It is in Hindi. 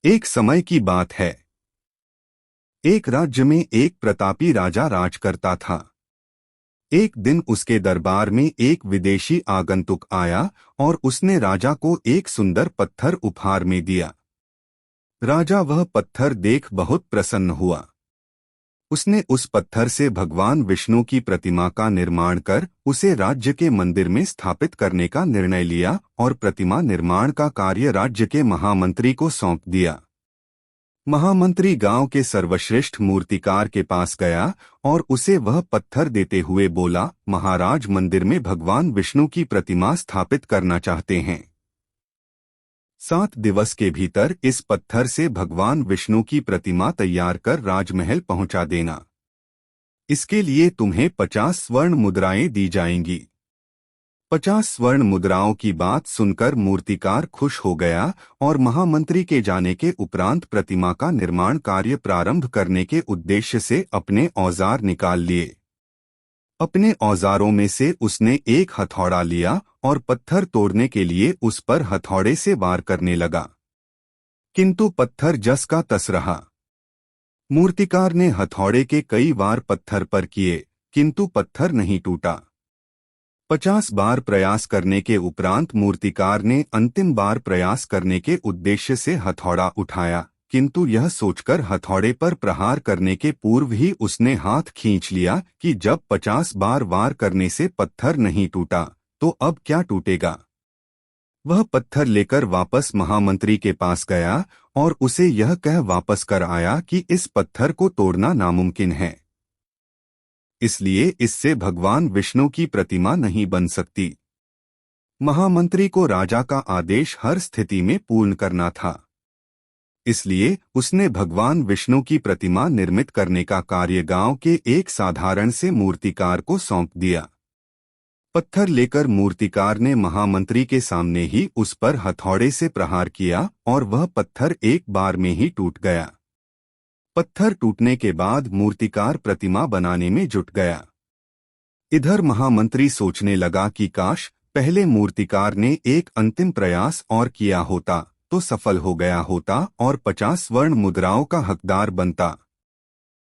एक समय की बात है। एक राज्य में एक प्रतापी राजा राज करता था। एक दिन उसके दरबार में एक विदेशी आगंतुक आया और उसने राजा को एक सुंदर पत्थर उपहार में दिया। राजा वह पत्थर देख बहुत प्रसन्न हुआ। उसने उस पत्थर से भगवान विष्णु की प्रतिमा का निर्माण कर उसे राज्य के मंदिर में स्थापित करने का निर्णय लिया और प्रतिमा निर्माण का कार्य राज्य के महामंत्री को सौंप दिया। महामंत्री गांव के सर्वश्रेष्ठ मूर्तिकार के पास गया और उसे वह पत्थर देते हुए बोला, महाराज मंदिर में भगवान विष्णु की प्रतिमा स्थापित करना चाहते हैं। 7 दिवस के भीतर इस पत्थर से भगवान विष्णु की प्रतिमा तैयार कर राजमहल पहुंचा देना। इसके लिए तुम्हें 50 स्वर्ण मुद्राएं दी जाएंगी। 50 स्वर्ण मुद्राओं की बात सुनकर मूर्तिकार खुश हो गया और महामंत्री के जाने के उपरांत प्रतिमा का निर्माण कार्य प्रारंभ करने के उद्देश्य से अपने औजार निकाल लिए। अपने औजारों में से उसने एक हथौड़ा लिया और पत्थर तोड़ने के लिए उस पर हथौड़े से वार करने लगा, किंतु पत्थर जस का तस रहा। मूर्तिकार ने हथौड़े के कई वार पत्थर पर किए, किंतु पत्थर नहीं टूटा। 50 बार प्रयास करने के उपरांत मूर्तिकार ने अंतिम बार प्रयास करने के उद्देश्य से हथौड़ा उठाया, किंतु यह सोचकर हथौड़े पर प्रहार करने के पूर्व ही उसने हाथ खींच लिया कि जब 50 बार वार करने से पत्थर नहीं टूटा तो अब क्या टूटेगा। वह पत्थर लेकर वापस महामंत्री के पास गया और उसे यह कह वापस कर आया कि इस पत्थर को तोड़ना नामुमकिन है, इसलिए इससे भगवान विष्णु की प्रतिमा नहीं बन सकती। महामंत्री को राजा का आदेश हर स्थिति में पूर्ण करना था, इसलिए उसने भगवान विष्णु की प्रतिमा निर्मित करने का कार्य गांव के एक साधारण से मूर्तिकार को सौंप दिया। पत्थर लेकर मूर्तिकार ने महामंत्री के सामने ही उस पर हथौड़े से प्रहार किया और वह पत्थर एक बार में ही टूट गया। पत्थर टूटने के बाद मूर्तिकार प्रतिमा बनाने में जुट गया। इधर महामंत्री सोचने लगा कि काश पहले मूर्तिकार ने एक अंतिम प्रयास और किया होता तो सफल हो गया होता और 50 स्वर्ण मुद्राओं का हकदार बनता।